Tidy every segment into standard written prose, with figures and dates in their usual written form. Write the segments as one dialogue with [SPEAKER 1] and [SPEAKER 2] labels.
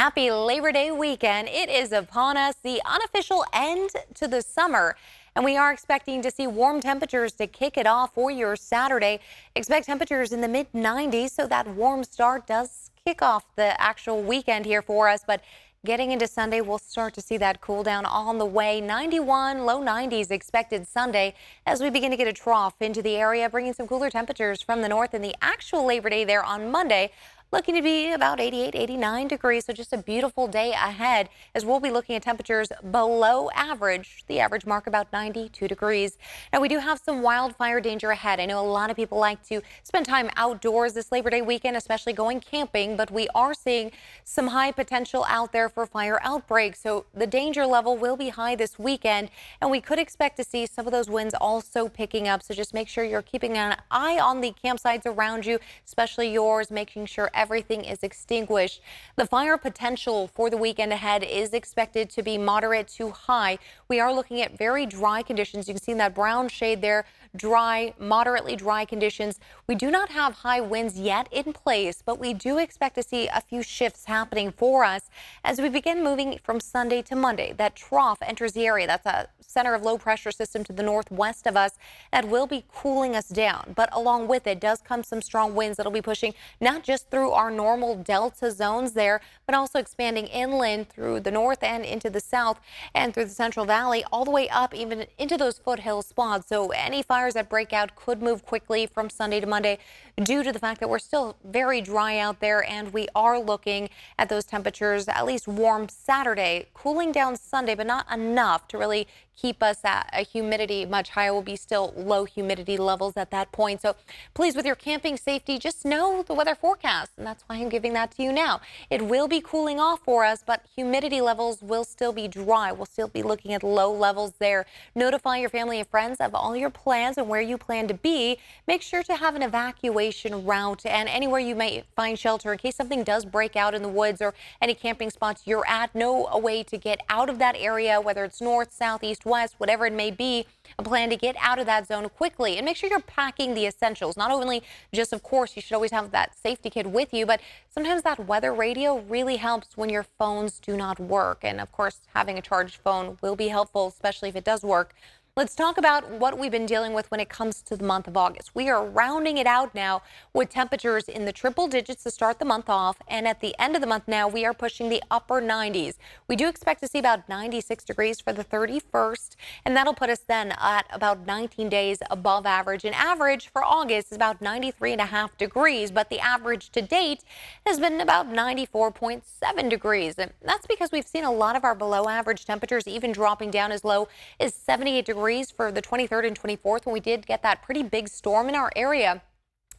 [SPEAKER 1] Happy Labor Day weekend. It is upon us, the unofficial end to the summer. And we are expecting to see warm temperatures to kick it off for your Saturday. Expect temperatures in the mid 90s, so that warm start does kick off the actual weekend here for us. But getting into Sunday, we'll start to see that cool down on the way. 91, low 90s expected Sunday as we begin to get a trough into the area, bringing some cooler temperatures from the north. And the actual Labor Day there on Monday looking to be about 88, 89 degrees. So just a beautiful day ahead as we'll be looking at temperatures below average, the average mark about 92 degrees. Now we do have some wildfire danger ahead. I know a lot of people like to spend time outdoors this Labor Day weekend, especially going camping, but we are seeing some high potential out there for fire outbreaks. So the danger level will be high this weekend, and we could expect to see some of those winds also picking up. So just make sure you're keeping an eye on the campsites around you, especially yours, making sure everything is extinguished. The fire potential for the weekend ahead is expected to be moderate to high. We are looking at very dry conditions. You can see in that brown shade there, dry, moderately dry conditions. We do not have high winds yet in place, but we do expect to see a few shifts happening for us as we begin moving from Sunday to Monday. That trough enters the area. That's a center of low pressure system to the northwest of us that will be cooling us down. But along with it does come some strong winds that'll be pushing not just through our normal delta zones there, but also expanding inland through the north and into the south and through the Central Valley, all the way up even into those foothill spots. So any fires that break out could move quickly from Sunday to Monday due to the fact that we're still very dry out there, and we are looking at those temperatures at least warm Saturday, cooling down Sunday, but not enough to really keep us at a humidity much higher. Will be still low humidity levels at that point. So please, with your camping safety, just know the weather forecast, and that's why I'm giving that to you now. It will be cooling off for us, but humidity levels will still be dry. We'll still be looking at low levels there. Notify your family and friends of all your plans and where you plan to be. Make sure to have an evacuation route and anywhere you may find shelter in case something does break out in the woods or any camping spots you're at. Know a way to get out of that area, whether it's north, south, east, west, whatever it may be. A plan to get out of that zone quickly, and make sure you're packing the essentials. Not only just, of course, you should always have that safety kit with you, but sometimes that weather radio really helps when your phones do not work. And of course, having a charged phone will be helpful, especially if it does work. Let's talk about what we've been dealing with when it comes to the month of August. We are rounding it out now with temperatures in the triple digits to start the month off. And at the end of the month now, we are pushing the upper 90s. We do expect to see about 96 degrees for the 31st. And that'll put us then at about 19 days above average. And average for August is about 93.5 degrees. But the average to date has been about 94.7 degrees. And that's because we've seen a lot of our below average temperatures even dropping down as low as 78 degrees for the 23rd and 24th when we did get that pretty big storm in our area.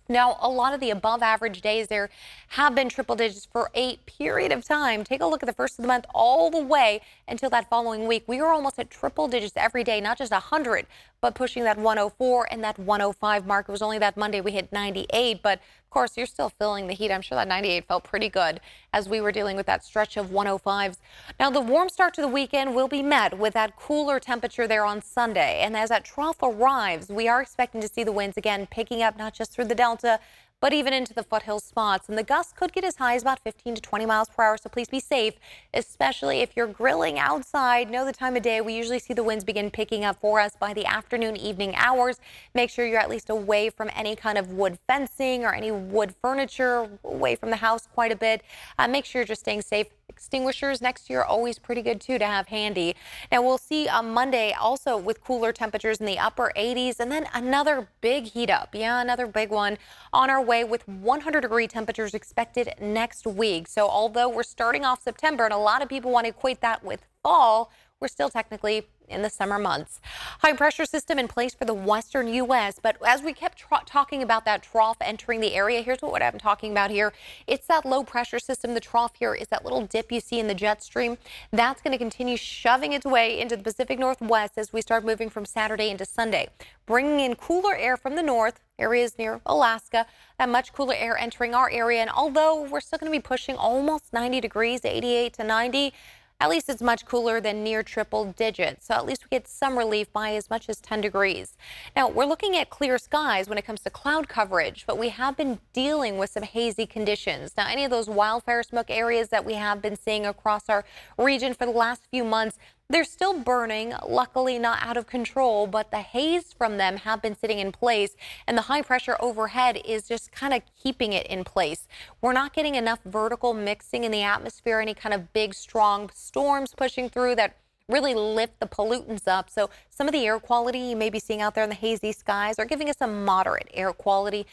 [SPEAKER 1] Now, a lot of the above average days there have been triple digits for a period of time. Take a look at the first of the month all the way until that following week. We were almost at triple digits every day, not just 100, but pushing that 104 and that 105 mark. It was only that Monday we hit 98, but of course, you're still feeling the heat. I'm sure that 98 felt pretty good as we were dealing with that stretch of 105s. Now, the warm start to the weekend will be met with that cooler temperature there on Sunday. And as that trough arrives, we are expecting to see the winds again picking up not just through the Delta, but even into the foothill spots. And the gusts could get as high as about 15 to 20 miles per hour. So please be safe, especially if you're grilling outside. Know the time of day. We usually see the winds begin picking up for us by the afternoon, evening hours. Make sure you're at least away from any kind of wood fencing or any wood furniture, away from the house quite a bit. Make sure you're just staying safe. Extinguishers next year always pretty good too to have handy. Now we'll see on Monday also with cooler temperatures in the upper 80s, and then another big heat up. Yeah, another big one on our way with 100-degree temperatures expected next week. So although we're starting off September and a lot of people want to equate that with fall, we're still technically in the summer months. High pressure system in place for the western U.S. But as we kept talking about that trough entering the area, here's what I'm talking about here. It's that low pressure system. The trough here is that little dip you see in the jet stream. That's going to continue shoving its way into the Pacific Northwest as we start moving from Saturday into Sunday, bringing in cooler air from the north, areas near Alaska, that much cooler air entering our area. And although we're still going to be pushing almost 90 degrees, 88 to 90, At least it's much cooler than near triple digits, so at least we get some relief by as much as 10 degrees. Now, we're looking at clear skies when it comes to cloud coverage, but we have been dealing with some hazy conditions. Now, any of those wildfire smoke areas that we have been seeing across our region for the last few months, they're still burning, luckily not out of control, but the haze from them have been sitting in place, and the high pressure overhead is just kind of keeping it in place. We're not getting enough vertical mixing in the atmosphere, any kind of big, strong storms pushing through that really lift the pollutants up. So some of the air quality you may be seeing out there in the hazy skies are giving us a moderate air quality.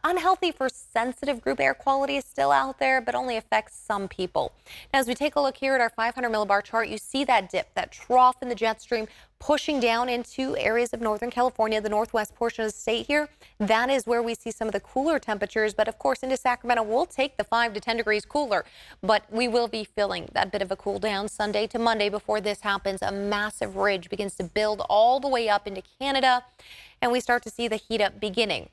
[SPEAKER 1] Unhealthy for sensitive group air quality is still out there, but only affects some people. Now, as we take a look here at our 500 millibar chart, you see that dip, that trough in the jet stream pushing down into areas of Northern California, the northwest portion of the state here. That is where we see some of the cooler temperatures. But of course, into Sacramento, we'll take the 5 to 10 degrees cooler, but we will be feeling that bit of a cool down Sunday to Monday. Before this happens, a massive ridge begins to build all the way up into Canada, and we start to see the heat up beginning.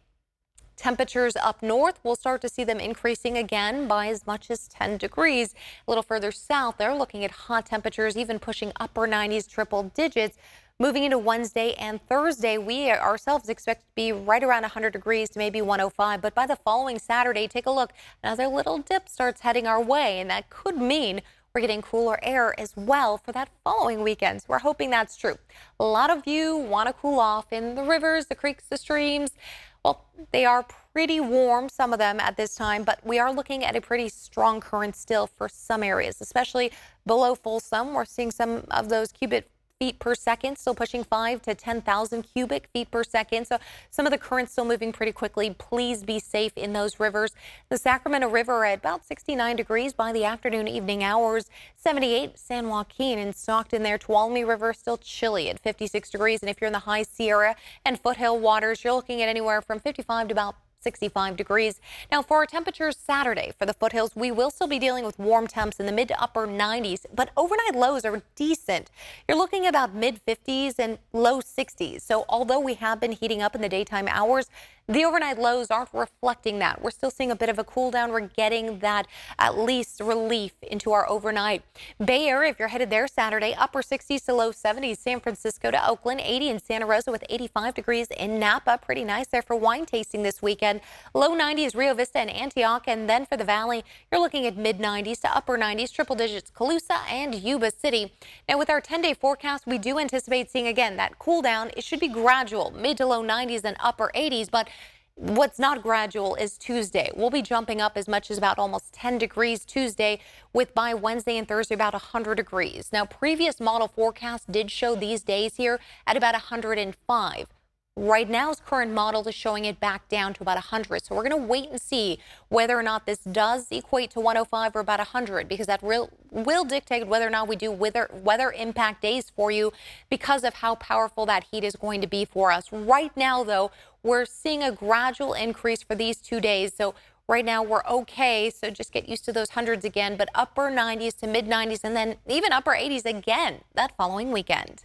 [SPEAKER 1] Temperatures up north, we'll start to see them increasing again by as much as 10 degrees. A little further south, they're looking at hot temperatures, even pushing upper 90s, triple digits. Moving into Wednesday and Thursday, we ourselves expect to be right around 100 degrees to maybe 105. But by the following Saturday, take a look. Another little dip starts heading our way, and that could mean we're getting cooler air as well for that following weekend. So we're hoping that's true. A lot of you want to cool off in the rivers, the creeks, the streams. Well, they are pretty warm, some of them at this time, but we are looking at a pretty strong current still for some areas, especially below Folsom. We're seeing some of those cubic feet per second, still pushing 5 to 10,000 cubic feet per second. So some of the currents still moving pretty quickly. Please be safe in those rivers. The Sacramento River at about 69 degrees by the afternoon, evening hours. 78 San Joaquin and Stockton there. Tuolumne River still chilly at 56 degrees. And if you're in the high Sierra and foothill waters, you're looking at anywhere from 55 to about 65 degrees. Now, for our temperatures Saturday for the foothills, we will still be dealing with warm temps in the mid to upper 90s, but overnight lows are decent. You're looking about mid 50s and low 60s. So although we have been heating up in the daytime hours, the overnight lows aren't reflecting that. We're still seeing a bit of a cool down. We're getting that at least relief into our overnight. Bay Area, if you're headed there Saturday, upper 60s to low 70s. San Francisco to Oakland, 80 in Santa Rosa with 85 degrees in Napa. Pretty nice there for wine tasting this weekend. Low 90s Rio Vista and Antioch. And then for the Valley, you're looking at mid 90s to upper 90s, triple digits Colusa and Yuba City. Now with our 10-day forecast, we do anticipate seeing again that cool down. It should be gradual, mid to low 90s and upper 80s, but what's not gradual is Tuesday. We'll be jumping up as much as about almost 10 degrees Tuesday, with by Wednesday and Thursday about 100 degrees. Now, previous model forecasts did show these days here at about 105. Right now's current model is showing it back down to about 100. So we're going to wait and see whether or not this does equate to 105 or about 100, because that will dictate whether or not we do weather impact days for you because of how powerful that heat is going to be for us. Right now, though, we're seeing a gradual increase for these 2 days. So right now we're okay. So just get used to those hundreds again, but upper 90s to mid 90s and then even upper 80s again that following weekend.